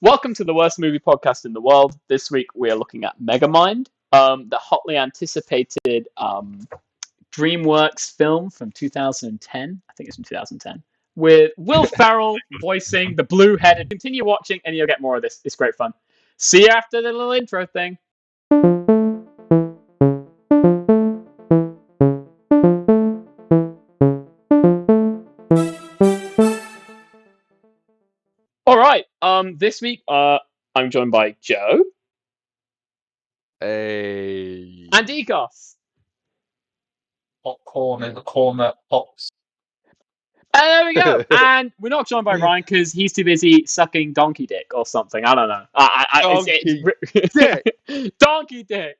Welcome to the worst movie podcast in the world. This week we are looking at Megamind, the hotly anticipated DreamWorks film from 2010. I think it's from 2010, with Will Ferrell voicing the blue-headed. Continue watching, and you'll get more of this. It's great fun. See you after the little intro thing. All right. This week, I'm joined by Joe Hey. and Egos. Popcorn in the corner pops. And there we go. And we're not joined by Ryan because he's too busy sucking donkey dick or something. I don't know. Donkey dick.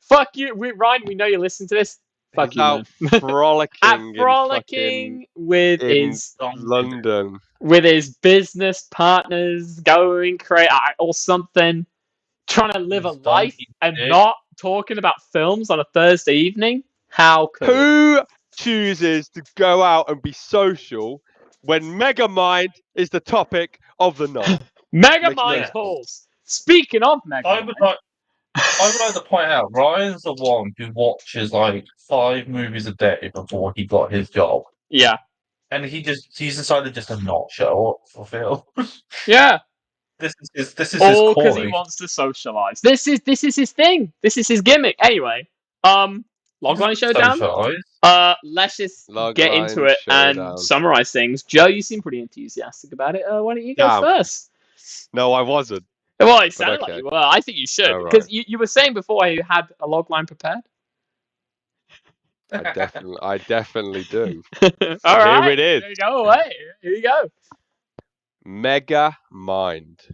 Fuck you, Ryan. We know you listen to this. Fuck He's you, out man. frolicking, Frolicking with in his London. with his business partners, going crazy or something, trying to live a His life donkey and dick. not talking about films on a Thursday evening. How could he? Who chooses to go out and be social when Megamind is the topic of the night? Mega Makes no Mind sense. calls. Speaking of Mega I Mind, would like to point out, Ryan's the one who watches like 5 movies a day before he got his job. yeah, And he's decided just to not show up for films. yeah. This is his All because he calling. wants to socialize. This is his thing. This is his gimmick. Anyway, Logline Showdown. Socialise. Let's just Logline get into it Showdown. and summarize things. Joe, you seem pretty enthusiastic about it. Why don't you go Damn. first? No, I wasn't. Well, it sounded like okay. you were. I think you should All because right. you were saying before you had a logline prepared. I definitely do. All right, Here it is. There you go. Away. Here you go. Megamind.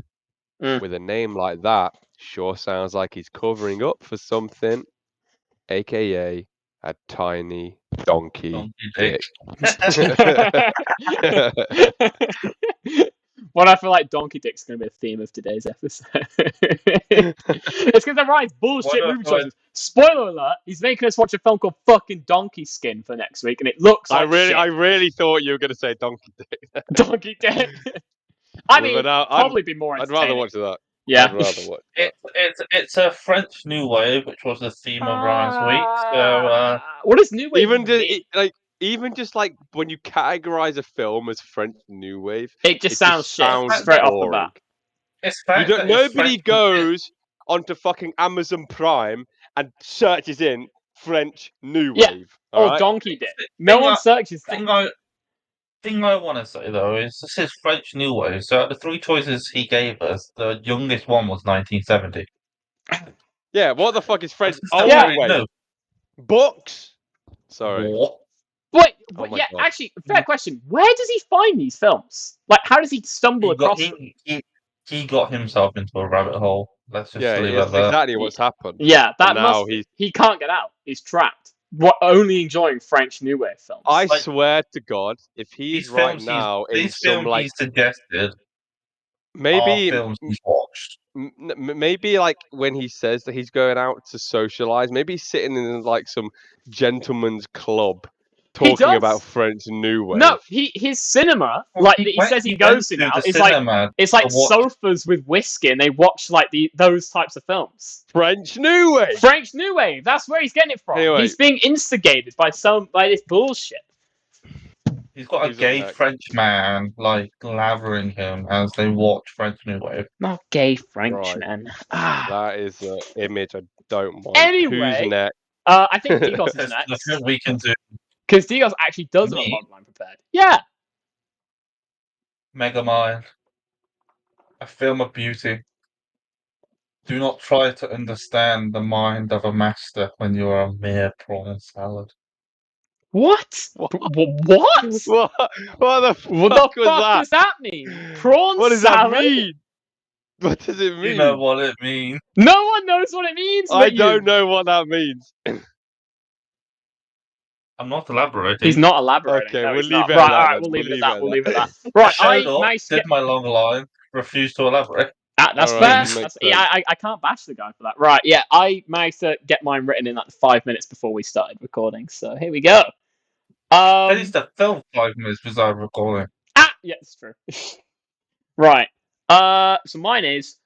Mm. With a name like that, sure sounds like he's covering up for something, aka a tiny donkey dick. What I feel like donkey dick's going to be the theme of today's episode. It's because of Ryan's bullshit What movie if I- choices. Spoiler alert: he's making us watch a film called fucking Donkey Skin for next week, and it looks like I shit. really thought you were going to say donkey dick. Donkey dick. I mean, But probably be more I'd entertaining. rather watch that. Yeah. I'd rather watch that. It's a French New Wave, which was the theme of Ryan's week. So what is New Wave Even mean? just like when you categorize a film as French New Wave, It just sounds shit straight off the bat. it's fact that it's Nobody French- goes onto fucking Amazon Prime and searches in French New Yeah, Wave. Or alright? donkey dick. No one searches that. Thing I want to say though is this is French New Wave. So out of the 3 choices he gave us, the youngest one was 1970. Yeah, what the fuck is French? That's Oh, Yeah. wait. no. Books? Sorry. What? Wait, Oh my yeah, God. actually, fair question. Where does he find these films? Like, how does he stumble across them? He got himself into a rabbit hole. Let's just Yeah, leave it that's at that. exactly what's happened. Yeah, that And now must. He can't get out. He's trapped. Only enjoying French New Wave films. I Like, swear to God, if he's right films now in these some films like he suggested maybe are films he's watched. maybe like when he says that he's going out to socialize, maybe he's sitting in like some gentleman's club talking does. about French New Wave. No, his cinema, Well, like he he went- says he he goes to went now, the it's like cinema it's like to watch- sofas with whiskey, and they watch like those types of films. French New Wave. French New Wave. That's where he's getting it from. Anyway. He's being instigated by this bullshit. He's got a He's gay up next. French man like lavering him as they watch French New Wave. Not gay Frenchman. That is an image I don't want. Anyway, Who's next? I think Digos is That's the next thing we can do. because Digos actually does have a Me? logline prepared. Yeah. Megamind, a film of beauty. Do not try to understand the mind of a master when you are a mere prawn salad. What? What? What? What the fuck What the was fuck that? does that mean? Prawn What does salad? that mean? What does it mean? You know what it means. No one knows what it means. I but you. don't know what that means. I'm not elaborating. He's not elaborating. Okay, no, we'll he's leave not. it at Right, that all right, then. we'll leave it We'll at that. leave We'll it leave it at at that. Right, Showed up, managed to did get. my long line, refused to elaborate. That's All fair. right, That's, makes yeah, I can't bash the guy for that. Right, yeah, I managed to get mine written in like 5 minutes before we started recording. So here we go. Finished the film 5 minutes without recording. Yeah, it's true. Right. So mine is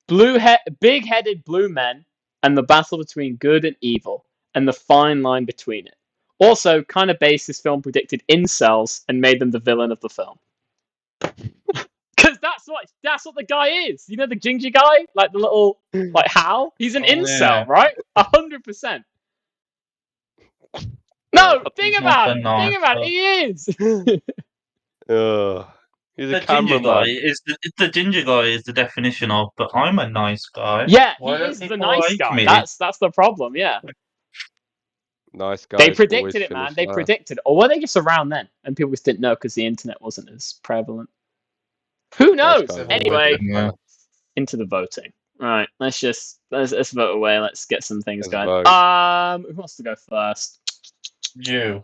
big-headed blue men and the battle between good and evil and the fine line between it. Also, kind of based this film predicted incels and made them the villain of the film. Because that's what the guy is. You know the ginger guy, like the little Hal. He's an incel, right? 100%. No, think about it. Think about it. He is. He's The a ginger guy cameraman. the ginger guy is the definition of, but I'm a nice guy. Yeah, he Why don't is the people nice like guy. me? That's the problem. Yeah. Nice guy. They predicted it, man. They predicted. Or were they just around then and people just didn't know because the internet wasn't as prevalent? Who knows? guys Anyway, Yeah. into the voting. Right, let's vote away. Let's get some things Let's going. vote. Who wants to go first? You.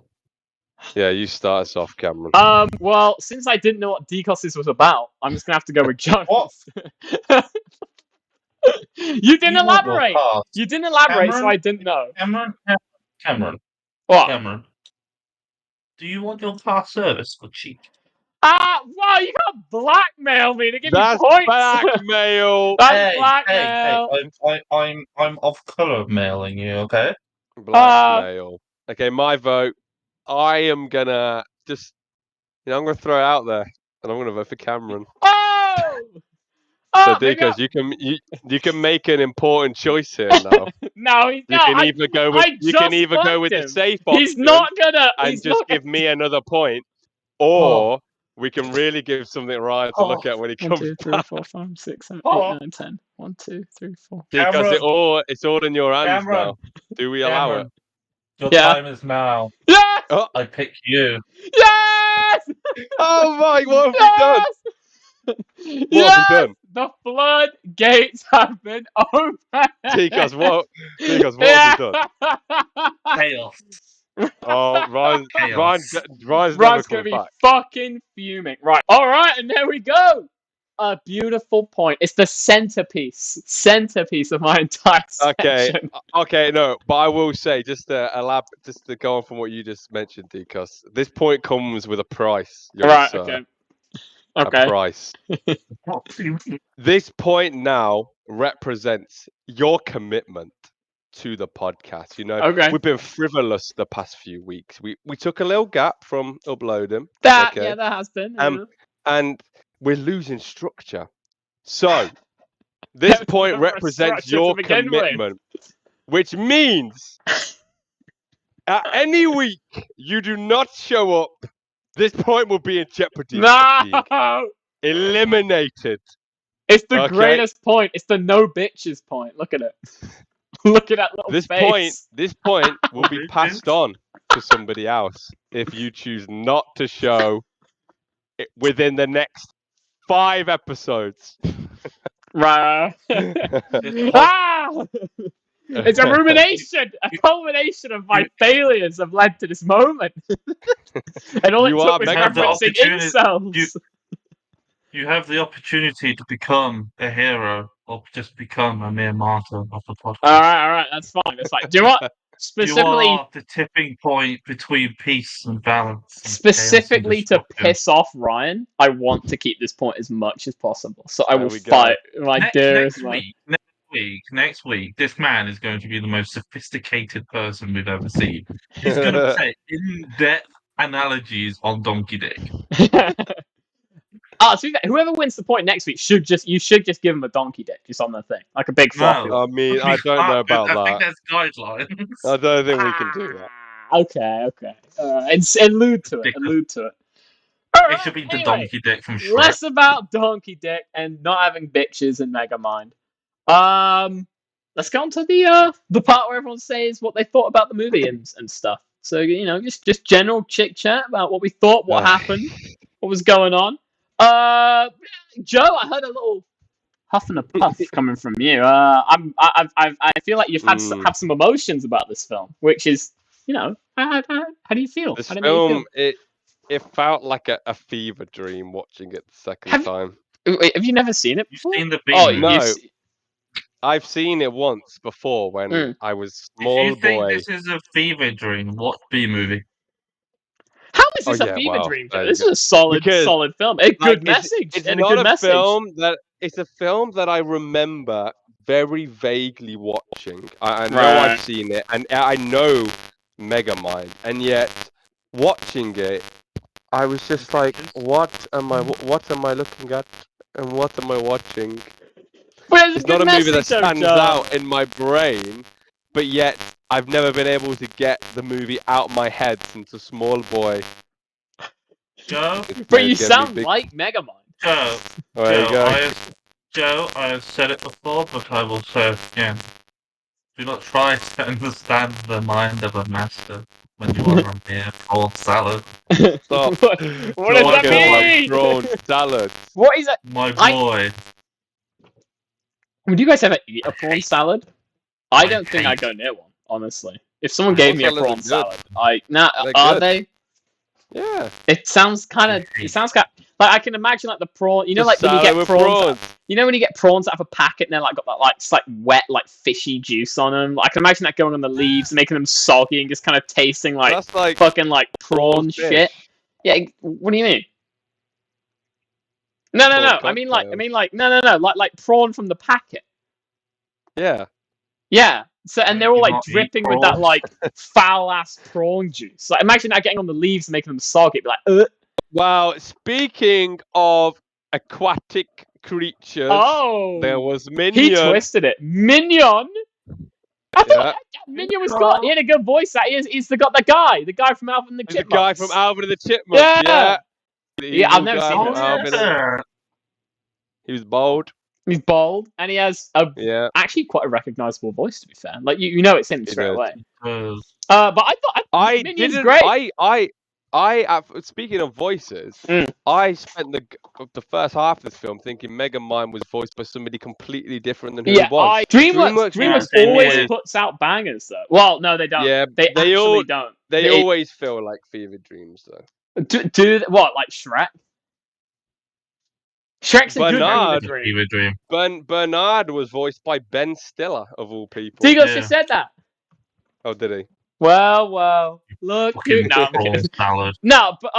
Yeah, you start us off, Cameron. Well, since I didn't know what Decosses was about, I'm just gonna have to go with Jonas. What? You didn't You want your elaborate. pass. You didn't elaborate, so Cameron? I didn't know. Cameron, What? Cameron. Do you want your car service for cheap? Wow, you can't blackmail me to give That's me points. blackmail. That's blackmail. I'm off color mailing you, okay? Blackmail. Okay, my vote. I am gonna just, I'm gonna throw it out there, and I'm gonna vote for Cameron. Oh! So, maybe Decos, you can make an important choice here now. No, You can either go with the safe option. He's not gonna. and He's just not give me another point, or we can really give something Ryan to look at when he 1, comes 2, 3, back. 4, 5, 6, 7, 8, Oh. 9, 10. 1, 2, 3, 4. Because Cameron. it's all in your hands Cameron. now. Do we allow it? Your Yeah. time is now. Yes! I pick you. Yes! Oh my! What have we done? Yes! What have we done? The floodgates have been opened. Decos, what have we done? Chaos. Oh, Ryan's Ryan's never gonna coming be back. fucking fuming. Right. All right, and there we go. A beautiful point. It's the centerpiece of my entire section. Okay, no, but I will say, just to go on from what you just mentioned, Decos, this point comes with a price. Right. Sir. Okay. A price. What do you mean? This point now represents your commitment to the podcast. Okay. We've been frivolous the past few weeks. We took a little gap from uploading. That has been. And we're losing structure. So this point represents your commitment, which means at any week you do not show up, this point will be in jeopardy. No. Eliminated. It's the greatest point. It's the no bitches point. Look at it. Look at that little face. This point will be passed on to somebody else if you choose not to show it within the next 5 episodes. Right. It's a rumination. A culmination of my failures have led to this moment. And all it took was referencing incels. You have the opportunity to become a hero or just become a mere martyr of the podcast. All right, that's fine. That's fine. Do you know what? Specifically, you are the tipping point between peace and balance. Specifically to piss off Ryan, I want to keep this point as much as possible. So I will fight my dearest Next week, this man is going to be the most sophisticated person we've ever seen. He's going to say in-depth analogies on Donkey Dick. Whoever wins the point next week should just give him a donkey dick just on the thing, like a big fluffy. I mean, I don't know about that. I think that's guidelines. I don't think we can do that. Okay. Allude to it. It should be the donkey dick from Shrek. Less about donkey dick and not having bitches in Megamind. Let's go on to the part where everyone says what they thought about the movie and stuff. So just general chit chat about what we thought, what happened, what was going on. Joe, I heard a little huff and a puff coming from you. I feel like you've have some emotions about this film, which is, how do you feel? This film, it felt like a fever dream watching it the second time. Have you never seen it before? You've seen the B-movie? No. I've seen it once before when I was small boy. If you think this is a fever dream, watch B-movie. How is this a fever dream, Joe? there you This go. is a solid, Because, solid film. A good Like, message. It's and a not good a message. film that. It's a film that I remember very vaguely watching. I know Right. I've seen it, and I know Megamind, and yet watching it, I was just like, what am I looking at, and what am I watching? But it's a It's good not a movie that message, though, stands Joe. out in my brain, but yet I've never been able to get the movie out my head since a small boy. Joe, But you sound like Megamind. Joe, There you go. Joe, I have said it before, but I will say it again. Do not try to understand the mind of a master when you are a mere prawn salad. Stop. What does Talking that like mean? Prawn salad. What is it? My I- boy. Would you guys ever eat a prawn salad? I I don't think I'd hate- go near one, honestly. If someone Prawn gave me a salads are prawn good. salad, They're are good. they? Yeah. It sounds kind of. hate- It sounds kind like I can imagine like the prawn. You know, Just like when you salad get with prawns. You know when you get prawns out of a packet and they're like got that like it's like wet like fishy juice on them. I can imagine that going on the leaves, making them soggy and just kind of tasting like That's like fucking like prawn prawn shit. fish. Yeah. What do you mean? No. Prawn I mean like cocktail. no. Like prawn from the packet. Yeah. Yeah. So and they're all Do like not eat dripping with that prawns. like foul ass prawn juice. Like imagine that getting on the leaves and making them soggy. It'd be like, Well, speaking of aquatic creatures, oh, there was he Minion. twisted it. Minion. I thought Yeah. Minion was cool. He had a good voice. He's the guy from Alvin and the He's the Chipmunks. guy from Alvin and the Chipmunks. Yeah. Yeah. The Yeah, I've evil never guy seen from those Alvin films. and... He was bold. He's bald and he has a Yeah. actually quite a recognizable voice. To be fair, like you know it's him He straight did. away. Because But I thought I Minion's didn't. great. Speaking of voices, Mm. I spent the first half of this film thinking Megamind was voiced by somebody completely different than who Yeah, he was. DreamWorks same always here. puts out bangers though. Well, no, they don't. Yeah, they they actually all- don't. They always feel like fever dreams, though. Do what like Shrek? Shrek's a good Bernard. fever dream. fever dream. Bernard was voiced by Ben Stiller, of all people. Digos Yeah. just said that. Oh, did he? Well, look. Fucking No, I'm prawn kidding. salad. No, but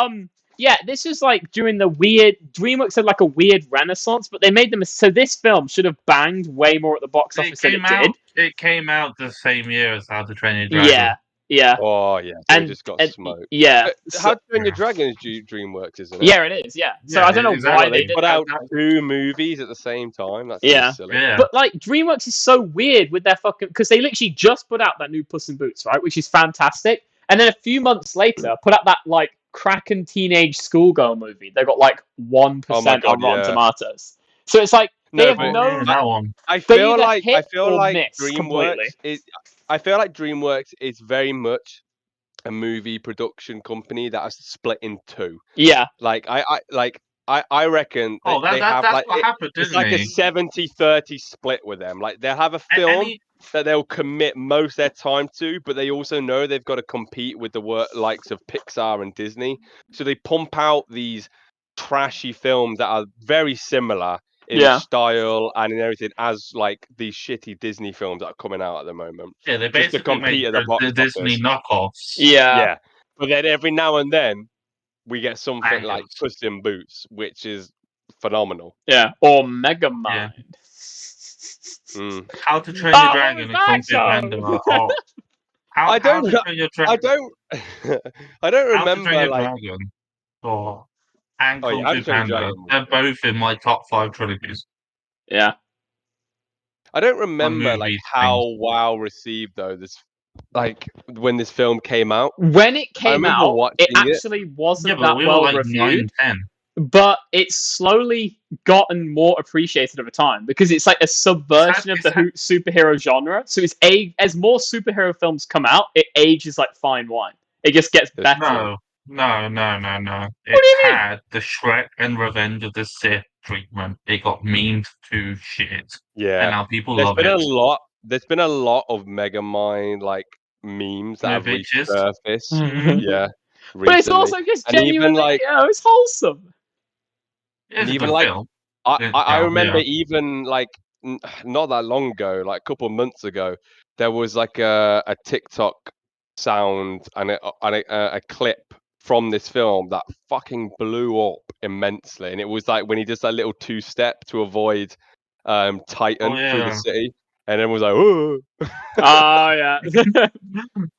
yeah, this is like during the weird DreamWorks had like a weird renaissance, but they made them so this film should have banged way more at the box office than it did. It came out the same year as How to Train Your Dragon. Yeah, Oh, yeah. They just got smoked. yeah, But How to Train Your Dragon is DreamWorks, isn't it? yeah, it is. Yeah, so Yeah, I don't know exactly. why they did put that. out 2 movies at the same time. That's Yeah. silly. Yeah. But like DreamWorks is so weird with their fucking because they literally just put out that new Puss in Boots, right, which is fantastic, and then a few months later put out that like Kraken teenage schoolgirl movie. They got like 1% Oh my God, on Rotten yeah. Tomatoes. So it's like they No, have but- no. that one. I They feel either like hit or miss DreamWorks completely. is. I feel like DreamWorks is very much a movie production company that has split in 2. Yeah, Like I reckon Oh, they have that's like what happened, it's didn't like a it? 70-30 split with them. Like they'll have a film that they'll commit most of their time to, but they also know they've got to compete with the likes of Pixar and Disney. So they pump out these trashy films that are very similar in Yeah. style and in everything as like these shitty Disney films that are coming out at the moment. Yeah, they Just to basically compete make at the box the Disney office. knockoffs. yeah. But then every now and then we get something like Bangers. Puss in Boots, which is phenomenal. Yeah, or Megamind. Mm. How to Train Oh, Your what Dragon was and that Kung Fu show? Panda are hot. How I don't to know- Train Your I Dragon. don't I don't How to Train remember Your like Dragon and Oh, yeah, Kung How Fu to Train Your Panda. Dragon was They're good. both in my top 5 trilogies. Yeah. I don't remember like movies, how well received though this like when this film came out. When it came remember out, watching it it. actually wasn't Yeah, but that we were well like reviewed. 9, 10. But it's slowly gotten more appreciated over time because it's like a subversion of the superhero genre. So it's as more superhero films come out, it ages like fine wine. It just gets That's better. No. do you It mean? had the Shrek and Revenge of the Sith treatment. It got memed to shit. And Yeah. now people There's love been it. there's been a lot of Megamind like memes that New have bitches. resurfaced. Mhm. Yeah. But it's recently. also just And even, genuinely, like- it's wholesome. It's a even, good like, film. I Yeah, remember yeah. even like not that long ago, like a couple of months ago, there was like a TikTok sound and a clip from this film that fucking blew up immensely, and it was like when he does that little two-step to avoid Titan through the city, and everyone was like, "Whoa!" Oh yeah.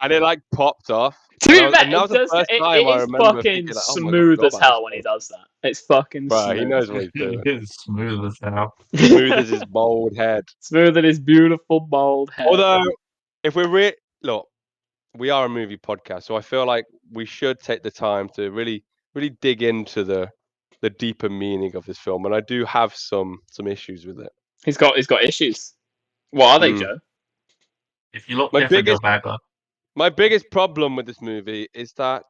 and it like popped off. To be And fair, that was the first time it I is remember fucking thinking, like, "Oh my God, I smooth forgot as about this hell when he film." does that. It's fucking Bruh, smooth. he knows what he's doing. It's smooth as hell. Smooth as his bald head. Smooth as his beautiful bald head. Although, if we're look, we are a movie podcast, so I feel like we should take the time to really dig into the deeper meaning of this film, and I do have some issues with it. He's got issues. What are they, Mm. Joe? If you look My different, biggest- you're bagger. My biggest problem with this movie is that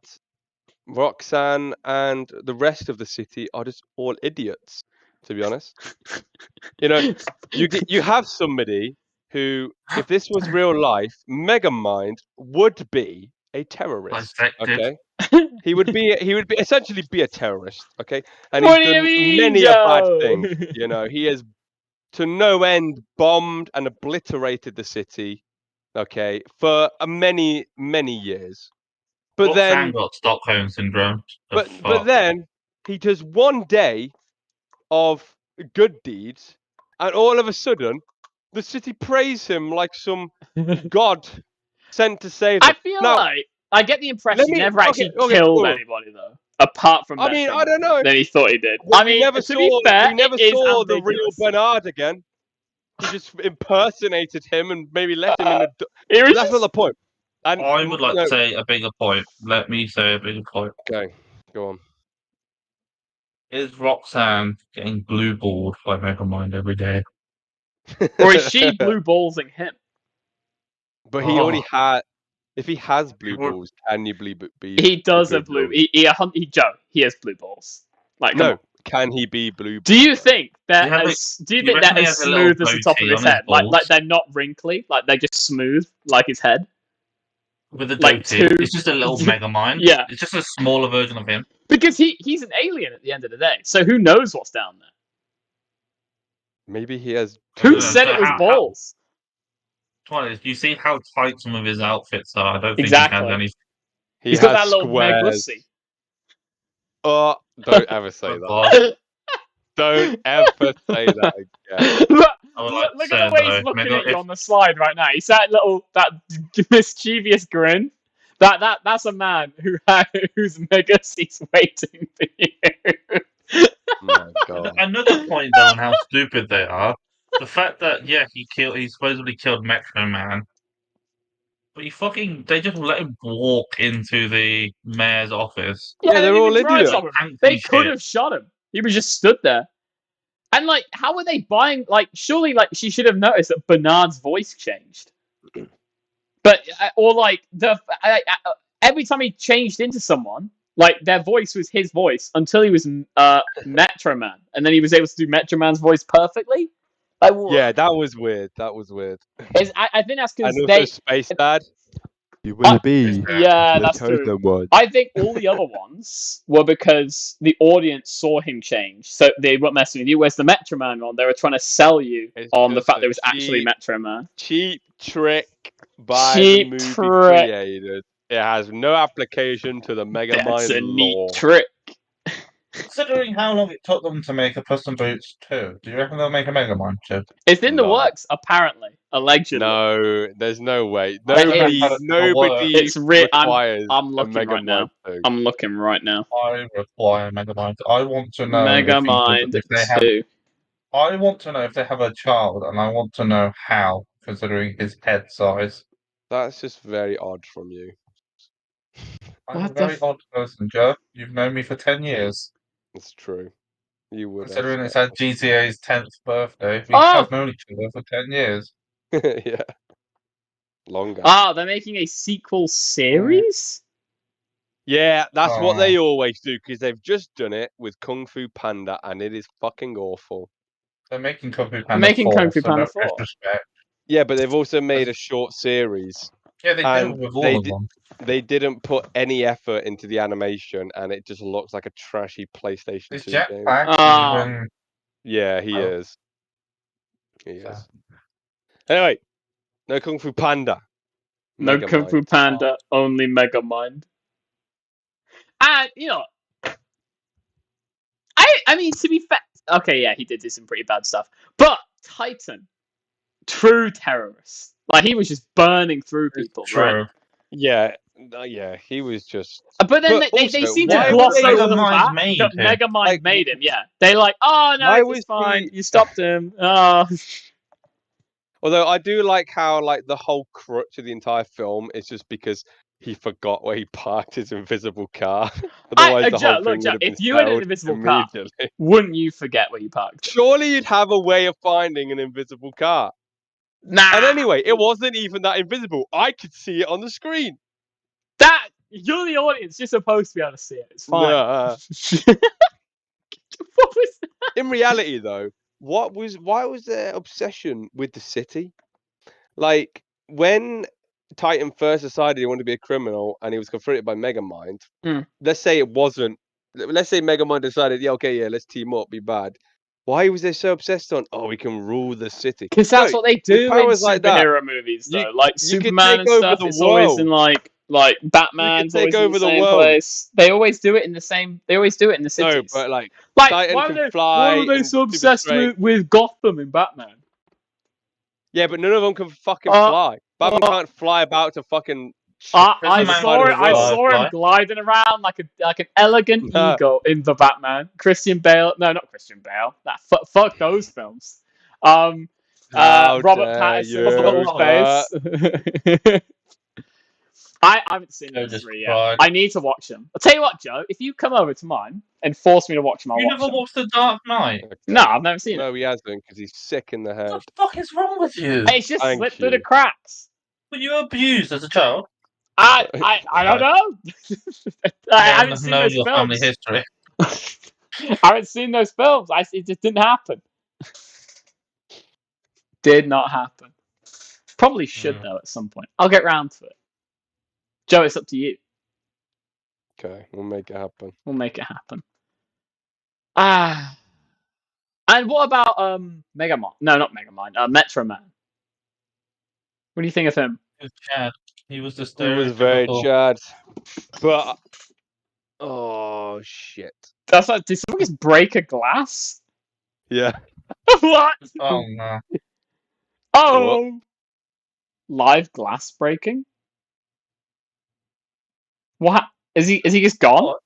Roxanne and the rest of the city are just all idiots, to be honest. You know, you have somebody who, if this was real life, Megamind would be a terrorist. Dissected. Okay, he would be essentially be a terrorist. Okay, and What he's do you done mean, many a bad Joe? thing. You know, he has to no end bombed and obliterated the city. Okay, for many years. But Roxanne then, got Stockholm syndrome. but then he does one day of good deeds, and all of a sudden, the city praise him like some god sent to save them. I feel Now, like I get the impression he never actually okay, killed cool. anybody though, apart from. I mean, I don't know. Then he thought he did. Well, I mean, to be fair, we never it is saw the real ambiguous. Bernard again. He just impersonated him and maybe left him in the. It was That's not the point. And I would like to say a bigger point. Let me say a bigger point. Okay, go on. Is Roxanne getting blue balled by Megamind every day? Or is she blue ballsing him? But he already had. If he has blue balls, can you be? He does have blue. balls? Joe. He has blue balls. Like, come No, on. can he be blue? Do you think they're You have as do you you think they're reckon he as has a little smooth as the top of goatee his on his head? Like balls? they're not wrinkly. Like they're just smooth, like his head. With a Like goatee. two- It's just a little Megamind. Yeah. It's just a smaller version of him. Because he's an alien at the end of the day. So who knows what's down there? Maybe he has. Who Yeah, said so it was how- balls? Do you see how tight some of his outfits are? I don't think Exactly. he has any. He's got that little Meg Lucy. Oh, don't ever say that. God. Don't ever say that again. Look, I would like to look say, at the way he's though, looking Mega- at you on the slide right now. He's that mischievous grin. That's a man whose Megacy's waiting for you. Oh my God. Another point, though, on how stupid they are. The fact that he supposedly killed Metro Man, but they just let him walk into the mayor's office. Yeah, they're they all didn't try idiots. some of them. Tanks They and could shit. have shot him. He was just stood there. And like, how were they buying? Like, surely, like she should have noticed that Bernard's voice changed. But or like every time he changed into someone, like their voice was his voice until he was Metro Man, and then he was able to do Metro Man's voice perfectly. Like, Yeah, that was weird. I think that's because And also they. Space Dad. You Ah, will be Yeah, the that's true. chosen one. I think all the other ones were because the audience saw him change, so they weren't messing with you. Whereas the Metro Man one, they were trying to sell you It's on the just fact a that it was actually cheap- Metro Man. Cheap trick by Cheap the movie trick. creators. It has no application to the That's Megamind a neat lore. trick. Considering how long it took them to make a Puss in Boots 2, do you reckon they'll make a Megamind 2? It's in the No. works, apparently, allegedly. No, there's no way. It Nobody is. requires I'm a looking right now. Megamind 2. I'm looking right now. I require Megamind. I want to know Megamind if they have. 2. I want to know if they have a child, and I want to know how, considering his head size. That's just very odd from you. I'm What a the very odd person, Joe. You've known me for 10 years. It's true. You would. Considering it's at GTA's 10th birthday, we Oh! have known each other for 10 years. Yeah. Longer. Ah, they're making a sequel series? Yeah, that's what they Oh. always do because they've just done it with Kung Fu Panda and it is fucking awful. They're making Kung Fu Panda Making 4, Kung Fu so Panda no 4. disrespect. Yeah, but they've also made a short series. Yeah, they do And with all they of did- them. They didn't put any effort into the animation and it just looks like a trashy PlayStation Is 2 game. Jetpack Ah. even... Yeah, he Oh. is. He Fair. is. Anyway, no Kung Fu Panda. No Kung Fu Megamind. Panda, only Megamind. And I mean, to be fair, okay, yeah, he did do some pretty bad stuff, but Titan, true terrorist, like he was just burning through people, right? Yeah, he was just. But then they also, seem to why gloss would they- over the Megamind fact made that him. Megamind Like, made him. Yeah, they like, oh no, why it's was fine. he- You stopped him. Oh. Although I do like how like the whole crutch of the entire film is just because he forgot where he parked his invisible car. Otherwise, the Joe, whole thing Joe, would have been if you had an settled invisible car, immediately. wouldn't you forget where you parked it? Surely you'd have a way of finding an invisible car. Nah. And anyway, it wasn't even that invisible. I could see it on the screen. That you're the audience. You're supposed to be able to see it. It's fine. Nah. What was that? In reality, though, why was their obsession with the city? Like when Titan first decided he wanted to be a criminal and he was confronted by Megamind. Let's say it wasn't. Let's say Megamind decided, let's team up, be bad. Why was they so obsessed on? Oh, we can rule the city. Because that's what they do in powers like that, superhero movies, though. you- Like you could Superman take and over stuff. the It's always in world. like Batman's take always in over the the same world. place. They always do it in the same. They always do it in the cities. No, but like Titan Titan can fly. why were they and so super obsessed strength. with Gotham in Batman? Yeah, but none of them can fucking Uh, fly. Batman can't fly about to fucking. I Man saw it. can I fly. saw him gliding around like an elegant Nah. eagle in the Batman. Christian Bale. No, not Christian Bale. Fuck those films. How Robert dare Pattinson's you, face. I haven't seen Joe those just three yet. cried. I need to watch them. I'll tell you what, Joe. If you come over to mine and force me to watch them, I'll You watch never them. watched The Dark Knight? Okay. No, I've never seen it. No, he hasn't because he's sick in the head. What the fuck is wrong with you? It's just Thank slipped through the you. cracks. Were you abused as a child? I don't know. I haven't seen know those your family films. history. I haven't seen those films. It just didn't happen. Did not happen. Probably should though at some point. I'll get round to it. Joe, it's up to you. Okay, we'll make it happen. We'll make it happen. And what about Megamind? No, not Megamind. Metro Man. What do you think of him? He was Chad. He was the He was very stereotypical. Chad, but oh shit. That's like, did someone just break a glass? Yeah. What? Oh no. Oh, live glass breaking. What? Is he just gone? What?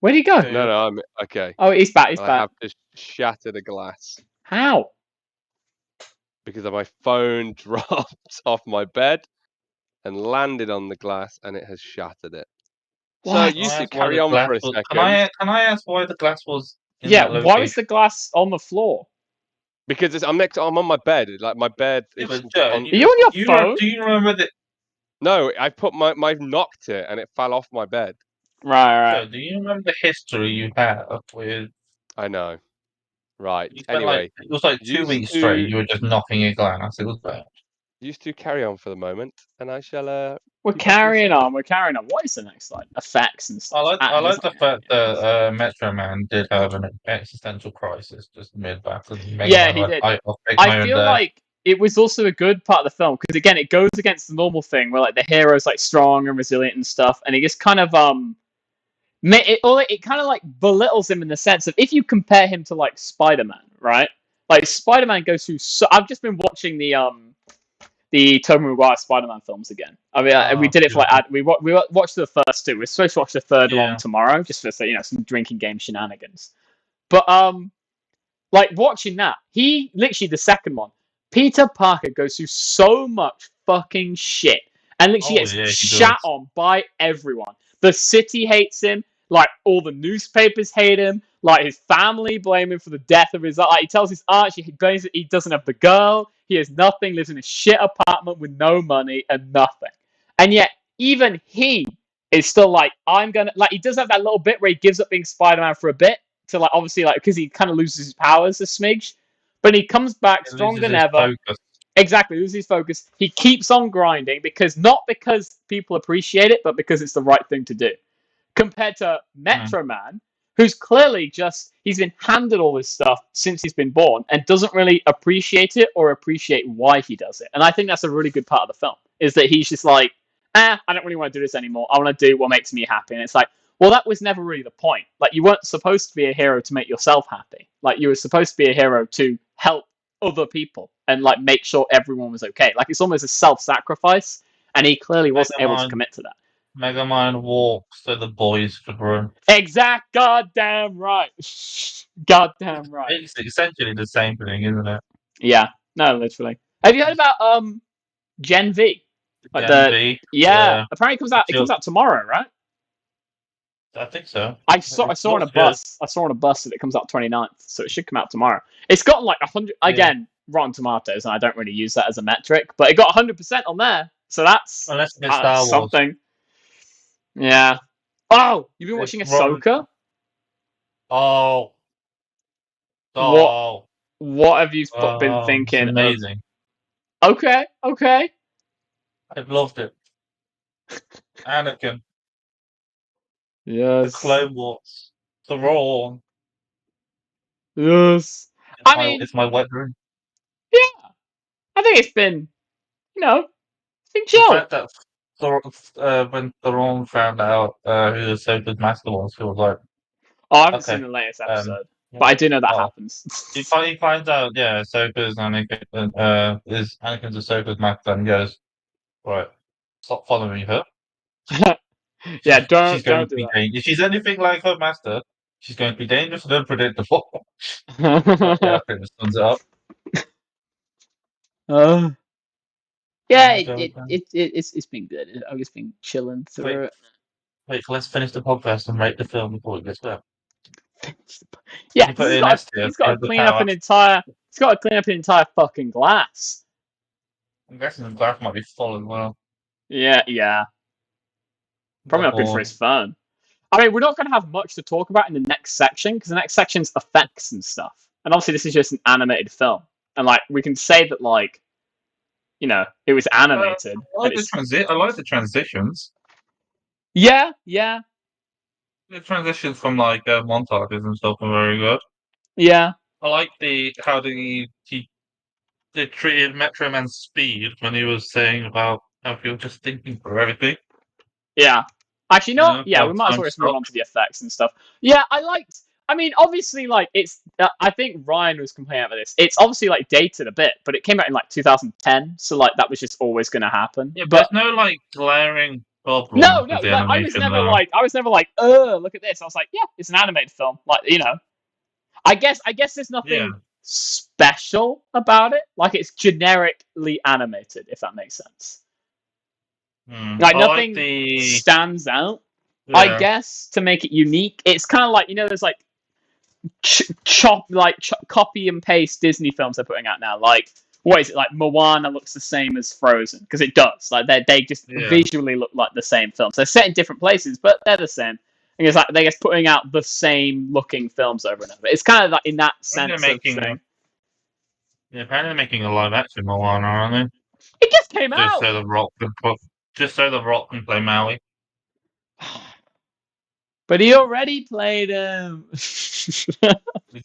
Where'd he go? No, I'm okay. Oh, he's back. He's I back. have just shattered a glass How? because my phone dropped off my bed and landed on the glass, and it has shattered it. So What? you Can I two ask why carry the on glass for a was- second. Can I ask why the glass was in Yeah. that Why was location? the glass on the floor? Because I'm on my bed. Like my bed Yeah, is but Joe, on. Are you on your Do phone? you remember the No, I put I've knocked it and it fell off my bed. Right. Joe, do you remember the history you have with I know. Right. you spent Anyway, it was like 2 used weeks to- straight, you were just knocking a glass. It was bad. used to carry on for the moment, and I shall. We're carrying on. We're carrying on. What is the next slide? Effects and stuff. I like the fact that Metro Man did have an existential crisis just mid battle. Yeah, he did. I feel like it was also a good part of the film because again, it goes against the normal thing where like the hero's like strong and resilient and stuff, and it just kind of it kind of like belittles him in the sense of if you compare him to like Spider-Man, right? Like Spider-Man goes through. I've just been watching the Tobey Maguire Spider-Man films again. I mean, we did it for like we watched the first two. We're supposed to watch the third one tomorrow, just for some drinking game shenanigans. But like watching that, he literally the second one. Peter Parker goes through so much fucking shit and literally gets shat on by everyone. The city hates him. Like all the newspapers hate him. Like his family blame him for the death of his. Like he tells his aunt he blames it. He doesn't have the girl. He has nothing. Lives in a shit apartment with no money and nothing. And yet even he is still like I'm gonna like. He does have that little bit where he gives up being Spider-Man for a bit to like obviously like because he kind of loses his powers a smidge, but he comes back stronger than ever. Focus. Exactly, loses his focus. He keeps on grinding not because people appreciate it, but because it's the right thing to do. Compared to Metro Man, who's clearly he's been handed all this stuff since he's been born and doesn't really appreciate it or appreciate why he does it. And I think that's a really good part of the film, is that he's just like, I don't really want to do this anymore. I want to do what makes me happy. And it's like, well, that was never really the point. Like, you weren't supposed to be a hero to make yourself happy. Like, you were supposed to be a hero to help other people and like make sure everyone was okay. Like, it's almost a self-sacrifice, and he clearly wasn't able to commit to that. Megamind walks so the boys could run. Exact goddamn right. Goddamn right. It's essentially the same thing, isn't it? Yeah, no, literally. Have you heard about Gen V? Like Gen V? yeah. Apparently it comes out tomorrow, right? I think so. I saw on a bus. I saw on a bus that it comes out 29th, so it should come out tomorrow. It's gotten like 100 again, Rotten Tomatoes, and I don't really use that as a metric, but it got 100% on there. So that's Unless it's Star Wars. something. Yeah. Oh, you've been watching Ahsoka? Oh. Oh. What have you been thinking? It's amazing. Okay. I've loved it. Anakin. Yes. The Clone Wars. The Raw. Yes. It's my wet dream. Yeah. I think it's been, it's been chill. The fact that when Theron found out who Ahsoka's master was, he was like, oh, I haven't seen the latest episode, but I do know that happens. He finds out, Ahsoka's Anakin's Ahsoka's master, and he goes, right, stop following her. Yeah, don't She's going do to be that. dangerous. If she's anything like her master, she's going to be dangerous and unpredictable. Yeah, I think this sums it up. It's been good. I've just been chilling through it. Wait, let's finish the podcast and rate the film before it gets better. Yeah, he's got to clean up an entire. He's got to clean up an entire fucking glass. I'm guessing the glass might be full as well. Yeah. Probably not good for his phone. I mean, we're not going to have much to talk about in the next section because the next section's effects and stuff. And obviously, this is just an animated film, and like we can say that, like, it was animated. I like the transitions. Yeah. The transitions from like montages and stuff are very good. Yeah. I like how they treated Metro Man's speed when he was saying about how he was just thinking for everything. Yeah. Actually, no. We might as well just move on to the effects and stuff. Yeah, I mean, obviously, like, it's. I think Ryan was complaining about this. It's obviously like dated a bit, but it came out in like 2010, so like that was just always going to happen. Yeah, but there's no like glaring problem. No. Like, I was never like, look at this. I was like, yeah, it's an animated film. Like, I guess there's nothing special about it. Like, it's generically animated, if that makes sense. Like, nothing stands out. Yeah. I guess to make it unique, it's kind of like there's like copy and paste Disney films they're putting out now. Like, what is it? Like, Moana looks the same as Frozen because it does. Like, they just visually look like the same films. They're set in different places, but they're the same. And it's like they're just putting out the same looking films over and over. It's kind of like in that sense of thing. Yeah, apparently they're making a live action Moana, aren't they? It just came out. Just so the Rock can play Maui. But he already played him.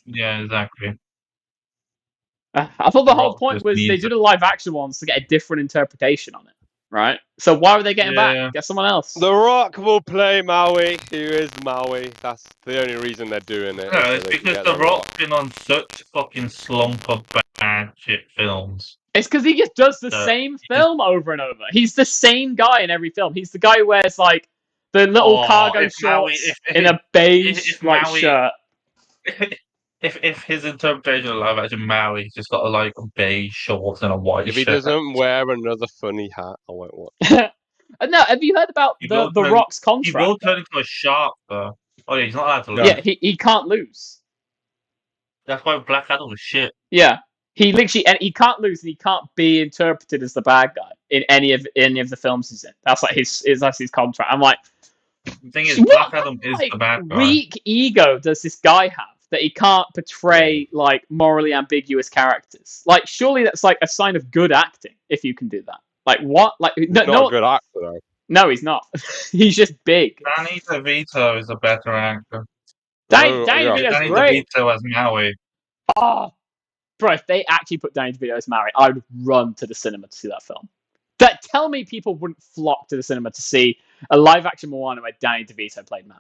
Yeah, exactly. I thought the whole point was they did a live action ones to get a different interpretation on it, right? So why were they getting back? Get someone else. The Rock will play Maui. Who is Maui? That's the only reason they're doing it. No, it's because the Rock's been on such a fucking slump of bad shit films. It's because he just does the same film over and over. He's the same guy in every film. He's the guy who wears like the little cargo shorts in a beige shirt. If his interpretation of live action Maui, he's just got a beige shorts and a white shirt. If he doesn't wear another funny hat, I won't watch. No, have you heard about the Rock's contract? He will turn into a shark, though. Oh yeah, he's not allowed to lose. Yeah, he can't lose. That's why Black Adam was shit. Yeah. He literally, and he can't lose, and he can't be interpreted as the bad guy in any of the films he's in. That's like that's his contract. I'm like, the thing is, Black Adam is the bad guy. Weak ego does this guy have that he can't portray like morally ambiguous characters? Like, surely that's like a sign of good acting if you can do that. Like, what? Like, not a good actor though. No, he's not. He's just big. Danny DeVito is a better actor. Danny DeVito's great. DeVito as Maui. Oh. Bro, if they actually put Danny DeVito as Maui, I would run to the cinema to see that film. Tell me people wouldn't flock to the cinema to see a live-action Moana where Danny DeVito played Maui.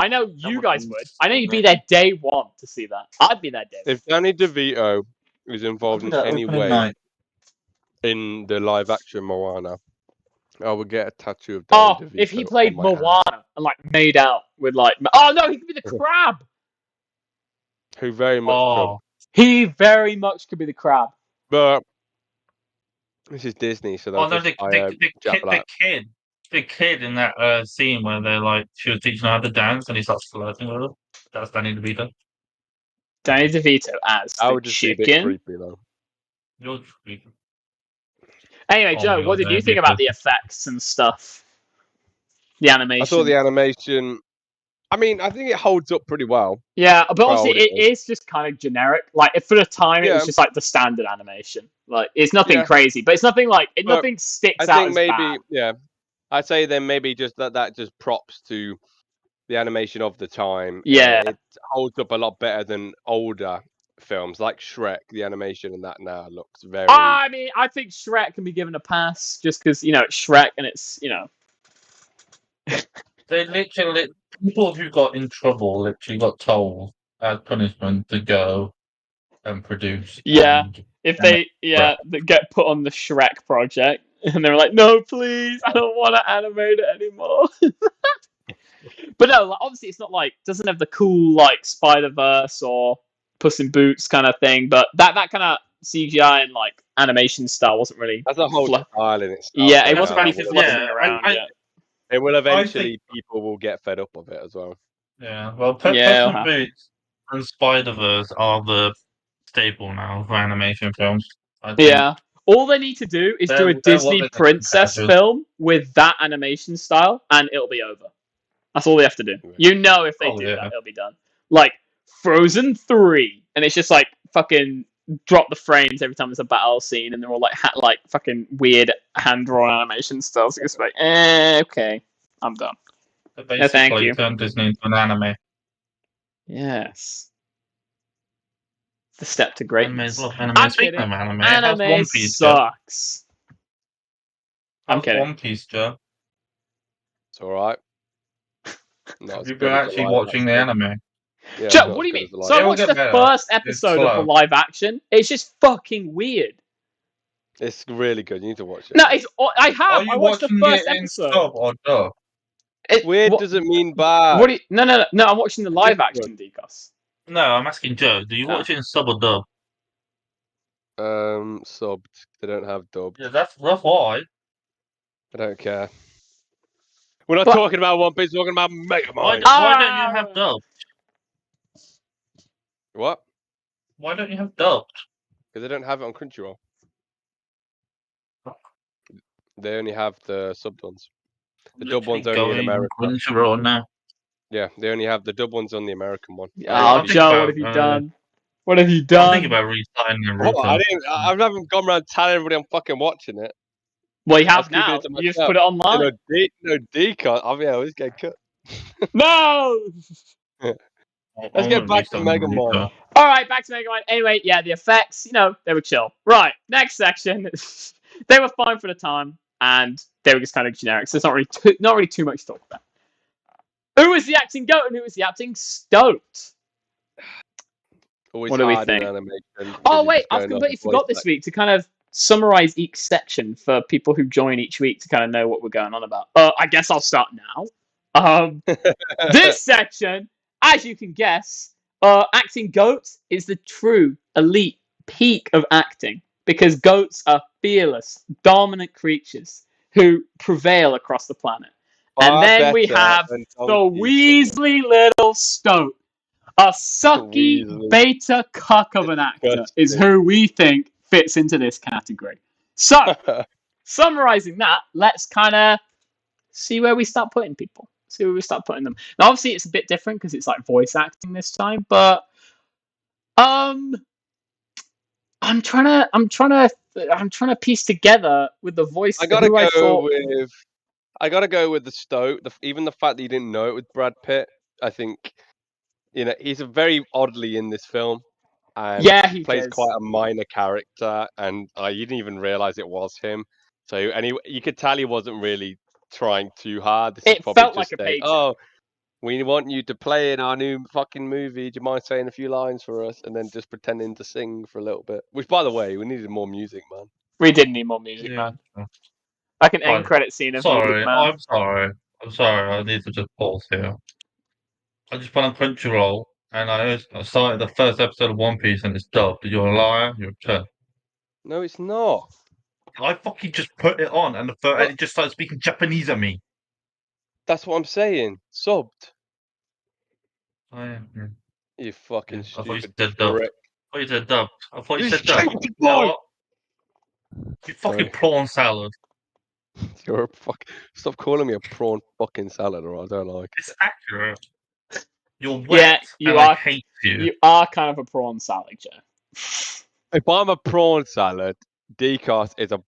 I know you would guys be would. I know you'd be there day one to see that. I'd be there day one. If Danny DeVito is involved in That any opening way night. in the live action Moana, I would get a tattoo of Danny DeVito. If he played on my hand. Moana and like made out with like, oh no, he could be the crab. Who very much could. He very much could be the crab. But this is Disney, so they'll Oh no, just hire Jack Black. the kid in that scene where they're like, she was teaching her how to dance, and he starts flirting with her. That's Danny DeVito. Danny DeVito as I the would just be a bit chicken. creepy though. You're Anyway, Oh Joe, my what God, did you that'd think be about the perfect. effects and stuff? The animation. I saw the animation. I mean, I think it holds up pretty well. Yeah, but Well, obviously it it is just kind of generic. Like for the time, it was Yeah. just like the standard animation. Like it's nothing Yeah. crazy, but it's nothing like But nothing sticks I out think as maybe, bad. yeah, I'd say then maybe just that just props to the animation of the time. Yeah. It holds up a lot better than older films like Shrek. The animation in that now looks very. I mean, I think Shrek can be given a pass just because it's Shrek and it's They literally people who got in trouble literally got told as punishment to go and produce. Yeah. and- If they they get put on the Shrek project and they're like, no, please, I don't want to animate it anymore. But no, like, obviously it's not like doesn't have the cool like Spider-Verse or Puss in Boots kind of thing, but that kind of CGI and like animation style wasn't really. That's a whole style in itself. Yeah, it though, wasn't now. really because, fluffing yeah, around yet. It will think- eventually. People will get fed up of it as well. Yeah, well, Yeah, Puss in Boots and Spider-Verse are the staple now for animation films. I think. Yeah. All they need to do is do a They're what Disney they princess do. film with that animation style, and it'll be over. That's all they have to do. Yeah. If they Oh, do yeah. that, it'll be done. Like Frozen 3, and it's just like fucking drop the frames every time there's a battle scene, and they're all like fucking weird hand drawn animation stuff. So it's like, okay, I'm done. They No, thank basically you. turned Disney into an anime. Yes. The step to Anime greatness. is love anime. I'm Speaking kidding. of anime, how's Anime One Piece, Joe? sucks. I'm How's kidding. One Piece, Joe? It's all right. Have you been actually watching the anime? Yeah, Joe, not what do you as mean? good as the So I live It'll watched get the better. first It's episode of the slow. live action. It's just fucking weird. It's really good. You need to watch it. No, I have. Are I you watched the watching first it in episode. sub or dub? Weird What, doesn't mean bad. what do you, no. I'm watching the live Different. action, Decos. No, I'm asking Joe. Do you watch it in sub or dub? Subbed. They don't have dubbed. Yeah, that's why. I don't care. We're not But- talking about One Piece. We're talking about Why, Megamind. why don't you Ah! have dub? What? Why don't you have dubbed? Because they don't have it on Crunchyroll. They only have the subbed ones. The dub one's only in America. Crunchyroll now. Yeah, they only have the dub ones on the American one. Oh, think Joe, about, what have you uh, done? What have you I'm done? thinking about restarting Naruto. Hold on, I haven't gone around telling everybody I'm fucking watching it. Well, you I'll have keep it now. to You just myself. put it online. No decut. Oh yeah, let's get cut. No! Let's get back to Megamind. All right, back to Megamind. Anyway, yeah, the effects, they were chill. Right, next section. They were fine for the time, and they were just kind of generic. So it's not really too much to talk about. Who was the acting goat and who was the acting stoked? Always What do we hard in think? animation, because Oh you're wait, just I've going off completely the voice forgot this acting. week to kind of summarize each section for people who join each week to kind of know what we're going on about. I guess I'll start now. This section, as you can guess, acting goats is the true elite peak of acting because goats are fearless, dominant creatures who prevail across the planet. And Far then we better have than the donkeys. Weasley little stoat. A sucky Weasley. beta cuck of an actor is Disgusting. who we think fits into this category. So, summarizing that, let's kind of see where we start putting people. See where we start putting them. Now, obviously, it's a bit different because it's like voice acting this time, but I'm trying to piece together with the voice. I gotta who I go thought, with. I gotta go with the Stoat. Even the fact that you didn't know it with Brad Pitt, I think, he's a very oddly in this film, and yeah, he plays does. quite a minor character, and you didn't even realize it was him. So, you could tell he wasn't really trying too hard. This is It probably felt like just a paycheck. oh, We want you to play in our new fucking movie. Do you mind saying a few lines for us and then just pretending to sing for a little bit? Which, by the way, we needed more music, man. We did need more music, Yeah. man. Like an Fine. end credit scene of Sorry, Music Man. I'm sorry. I'm sorry. I need to just pause here. I just went on Crunchyroll and I started the first episode of One Piece and it's dubbed. You're a liar. You're a turd. No, it's not. I fucking just put it on and and it just started speaking Japanese at me. That's what I'm saying. Subbed. Yeah. You fucking I thought you stupid said dubbed. prick. I thought you said dubbed. I thought you You said dubbed. changed the You know point. what? You fucking Sorry. prawn salad. You're a fuck. Stop calling me a prawn fucking salad, or I don't like. It's accurate. You're wet Yeah, you and are. I hate you. You are kind of a prawn salad, Joe. If I'm a prawn salad, Decos is a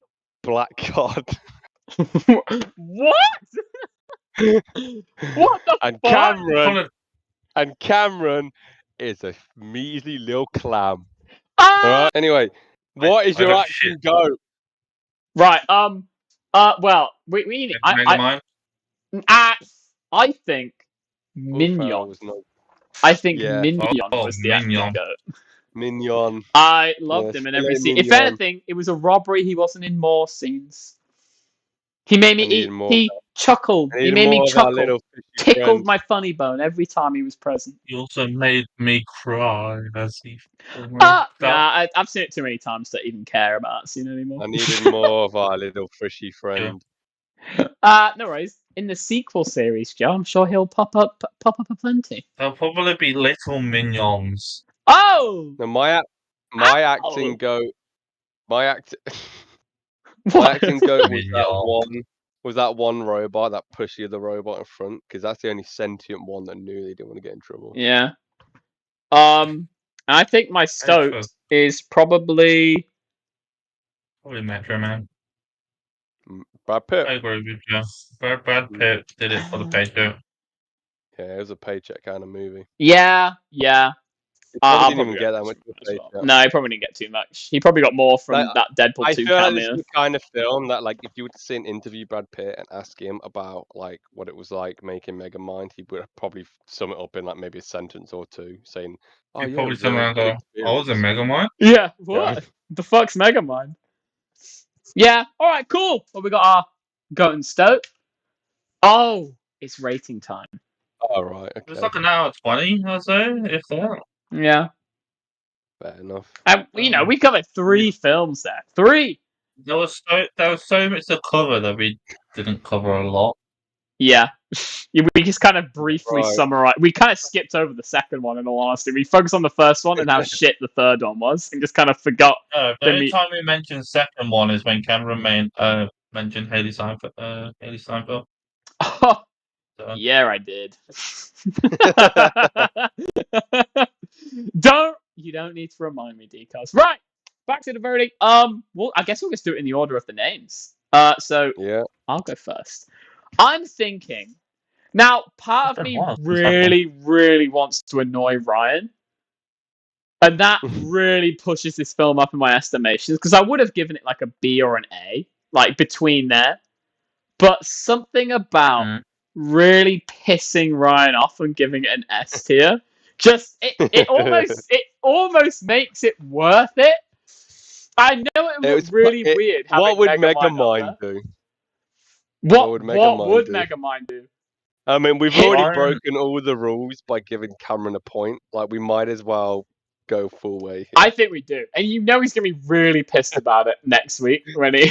black cod. What? What the And fuck? Cameron is a measly little clam. Ah! Alright. Anyway, what is I your don't action shit. go? Right. Well, we need. Megamind? I think Will Ferrell Mignon. was not I think Yeah. Mignon Oh, was the Mignon. acting goat. Mignon. I loved Yes, him in every filet scene. If mignon. anything, it was a robbery. He wasn't in more scenes. He made I me. needed more. He chuckled. I He needed made me more of our chuckle. little fishy Tickled friend. my funny bone every time he was present. You also made me cry as he. I've seen it too many times to even care about that scene anymore. I needed more of our little fishy friend. No worries. In the sequel series, Joe, I'm sure he'll pop up aplenty. There'll probably be little minions. Oh! No, my acting goat. My acting What? goat was Mignon. that one robot, that pushy of the robot in front, because that's the only sentient one that knew they didn't want to get in trouble. Yeah. And I think my stoat is probably Metro Man. Brad Pitt. I agree with you. Brad Pitt did it for the paycheck. Yeah, it was a paycheck kind of movie. Yeah. He probably didn't even get that much. No, he probably didn't get too much. He probably got more from Like, that Deadpool I 2 feel like cameo. this is the kind of film that, like, if you were to sit and interview Brad Pitt and ask him about like what it was like making Megamind, he would probably sum it up in like maybe a sentence or two, saying, "Oh You yeah, probably it was a something great like, I was in experience." Megamind. Yeah, what? The fuck's Megamind? Yeah, alright, cool. Well, we got our goat and stoat. Oh, it's rating time. All right, okay, It's like an hour 20, I'd say, if that. Yeah. fair enough. We covered 3 films there. 3! There was so much to cover that we didn't cover a lot. Yeah. We just kind of briefly Right. summarized. We kind of skipped over the second one, in all honesty. We focused on the first one and how shit the third one was, and just kind of forgot. No, the only time we mentioned second one is when Cameron mentioned Haley Steinfeld. Oh, So, yeah, I did. You don't need to remind me, Decos. Right, back to the verdict. Well, I guess we'll just do it in the order of the names. So Yeah. I'll go first. I'm thinking. Now, part of me really wants to annoy Ryan. And that really pushes this film up in my estimations, because I would have given it like a B or an A, like between there. But something about really pissing Ryan off and giving it an S tier, it almost makes it worth it. I know it was really weird. What would Megamind do? What would Megamind do? I mean, we've already broken all the rules by giving Cameron a point. Like, we might as well go full way here. I think we do, and he's gonna be really pissed about it next week when he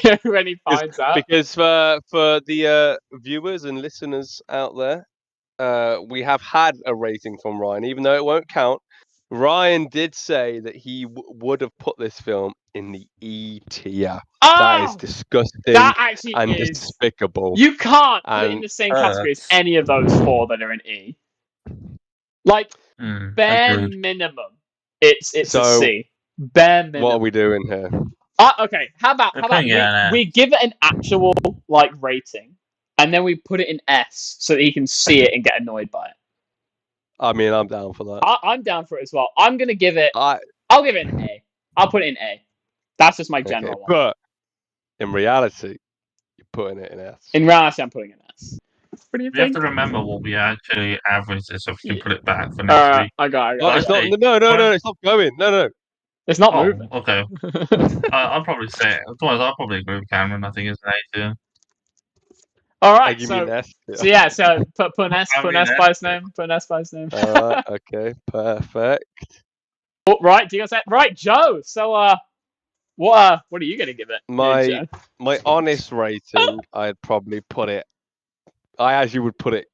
finds out. Because for the viewers and listeners out there, we have had a rating from Ryan, even though it won't count. Ryan did say that he would have put this film in the E tier. That is disgusting. That actually is despicable. You can't put it in the same category as any of those 4 that are in E. Like, bare minimum, it's a C. Bare minimum. What are we doing here? Okay, how about we give it an actual like rating, and then we put it in S so that he can see it and get annoyed by it. I mean, I'm down for that. I'm down for it as well. I'm gonna give it. I'll give it an A. I'll put it in A. That's just my general one. But in reality, you're putting it in S. In reality, I'm putting it in S. What do you We have think? to remember what we actually averaged this, so we can put it back for next week. I got. No, it's not. Okay. No, it's not going. No. It's not Oh, moving. okay. I'll probably say it. I'll probably agree with Cameron. I think it's an A tier. All right, You so mean S? so put an S I mean, by his name. Put an S by his name. Alright, okay, perfect. Oh, right, do you guys say right, Joe? So what are you gonna give it? My honest rating, I'd probably put it. I actually would put it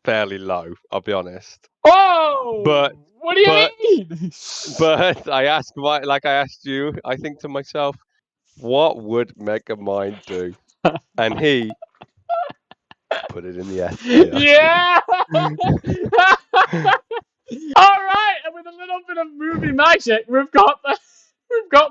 fairly low. I'll be honest. Oh, But- what do you mean? But I asked, like I asked you, I think to myself, what would Megamind do? And he put it in the S tier. Yeah. All right, and with a little bit of movie magic, we've got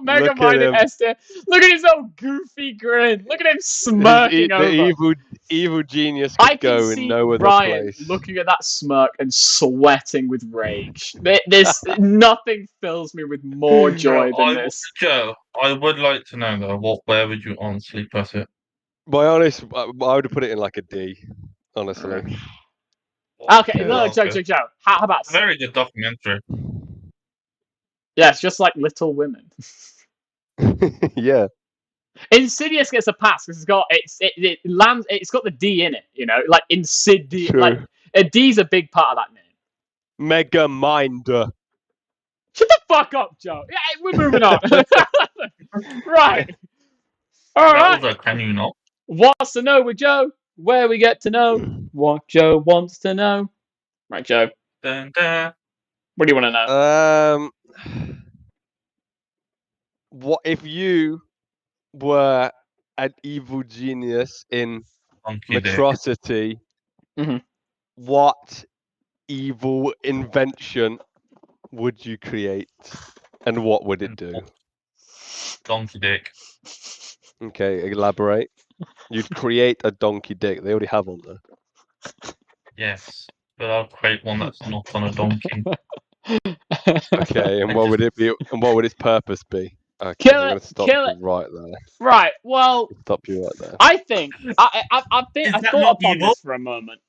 Megamind in him. S tier. Look at his old goofy grin. Look at him smirking The over. evil genius I could can go in see no other Ryan place. looking at that smirk and sweating with rage. There's nothing fills me with more joy than this. Joe, I would like to know though, where would you honestly put it? My honest, I would have put it in like a D. Honestly. Okay, Yeah. no, Joe. How about It's a very good documentary. yeah, it's just like Little Women. Yeah. Insidious gets a pass because it lands. It's got the D in it. You know, like Insidious. True. Like a D's a big part of that name. Megamind. Shut the fuck up, Joe. Yeah, we're moving on. Right. All right. That was Can You Not? Wants to know with Joe, where we get to know what Joe wants to know. Right, Joe. Dun, dun. What do you want to know? What if you were an evil genius in Donkey Dick. Metrocity? Mhm. What evil invention would you create, and what would it do? Donkey Dick. Okay, elaborate. You'd create a donkey dick. They already have one there. Yes, but I'll create one that's not on a donkey. Okay, and what would it be? And what would its purpose be? Okay, Kill I'm it, gonna stop kill you it. right there. Right. Well, Stop you right there. I think I've Is thought that not upon evil? this for a moment,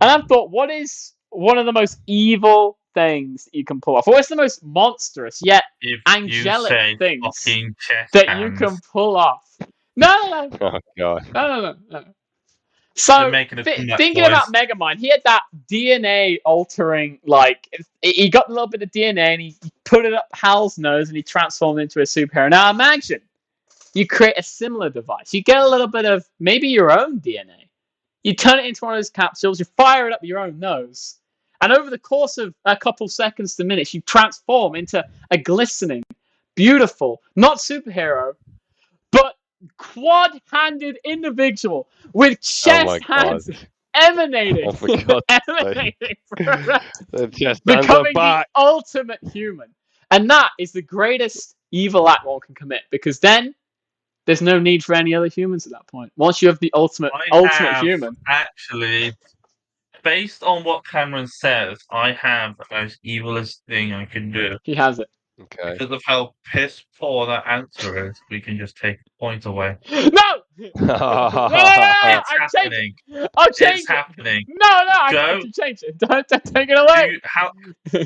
and I've thought, what is one of the most evil things that you can pull off? What's the most monstrous yet If angelic you say things fucking chest that hands, you can pull off? No. Oh god. No. So You're making it too much thinking noise. about Megamind, he had that DNA altering, like he got a little bit of DNA and he put it up Hal's nose and he transformed into a superhero. Now imagine you create a similar device. You get a little bit of maybe your own DNA. You turn it into one of those capsules. You fire it up your own nose, and over the course of a couple seconds to minutes, you transform into a glistening, beautiful, not superhero, but quad-handed individual with chest hands emanating, Oh, for God's emanating from The chest hands are becoming the back. ultimate human. And that is the greatest evil act one can commit, because then there's no need for any other humans at that point. Once you have the ultimate human. Actually, based on what Cameron says, I have the most evilest thing I can do. He has it. Okay. Because of how piss poor that answer is, we can just take the point away. No! It's I'm happening. I'll change It's it. happening. No, I Joe? have to change it. Don't take it away.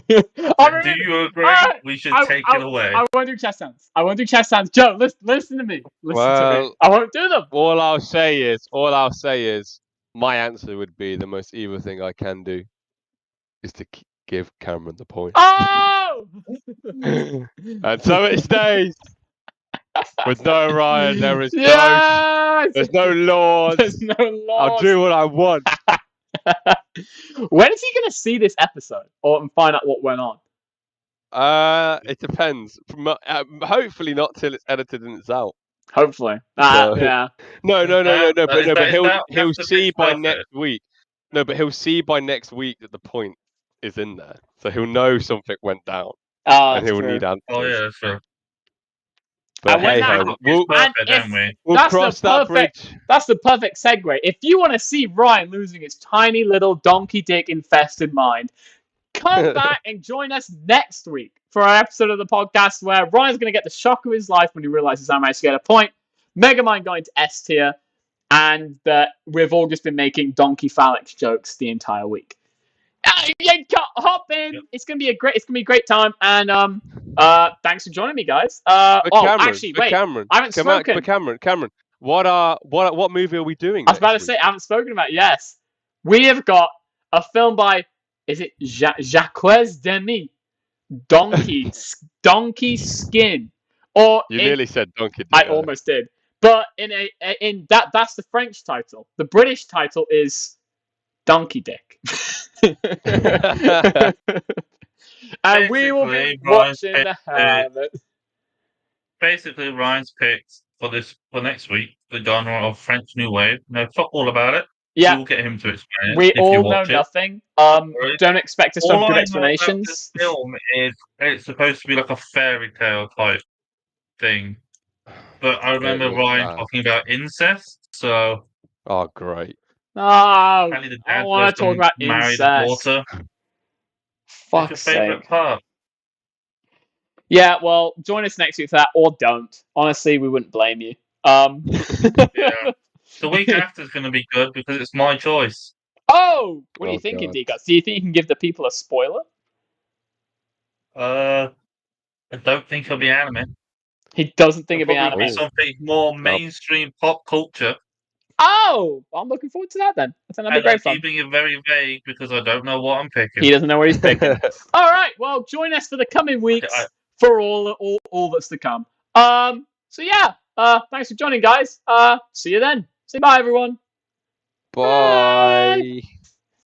Do you agree? Alright, We should take it away. I won't do chest hands. Joe, listen to me. Listen to me. Well, I won't do them. all I'll say is, my answer would be the most evil thing I can do is to give Cameron the point. Oh! And so it stays. With no Ryan, there is Yes! there's no laws. There's no laws. I'll do what I want. When is he going to see this episode or find out what went on? It depends. Hopefully not till it's edited and it's out. Hopefully. So- Yeah. No. But he'll that's see by perfect. next week. No, but he'll see by next week that the point is in there, so he'll know something went down, Oh, and he'll need answers. Oh yeah, sure. But And when hey that ho, happens- we'll, It's perfect, and don't we? we'll that's the cross that perfect- bridge. That's the perfect segue. If you want to see Ryan losing his tiny little donkey dick infested mind, come back and join us next week for our episode of the podcast where Ryan's going to get the shock of his life when he realizes I managed to get a point. Megamind going to S tier. and that we've all just been making donkey phallic jokes the entire week. Yeah, hop in. Yep. It's gonna be a great time. And thanks for joining me, guys. But Cameron, actually, wait. Cameron, I haven't spoken. But Cameron, what movie are we doing? I was about to next say week? I haven't spoken about it. Yes, we have got a film by Jacques Demy, Donkey Skin, or You nearly said Donkey. I almost did, but in that's the French title. The British title is Donkey Dick. And we will be Basically, Ryan's watching the hell out of it. Basically, Ryan's picked for next week the genre of French New Wave. No, fuck all about it. Yeah, We'll get him to explain it. we if you all know watch it. nothing. Worry. Don't expect us to All have good I know about explanations. this film is it's supposed to be like a fairy tale type thing. But I remember was Ryan bad. talking about incest, so Oh, great. Oh, apparently the I dad don't want to talk about marry the incest. daughter. Fuck's What's your favourite sake. part? Yeah, well, join us next week for that, or don't. Honestly, we wouldn't blame you. Yeah. The week after is going to be good because it's my choice. Oh, what are you Oh, thinking, God. D-Guts? Do you think you can give the people a spoiler? I don't think it'll be anime. He doesn't think it'll be It'll probably anime. be something more mainstream pop culture. Oh, I'm looking forward to that then. I think that'd be And I'm great fun. keeping it very vague because I don't know what I'm picking. He doesn't know what he's picking. All right, well, join us for the coming weeks for all that's to come. So yeah, thanks for joining, guys. See you then. Say bye, everyone. Bye.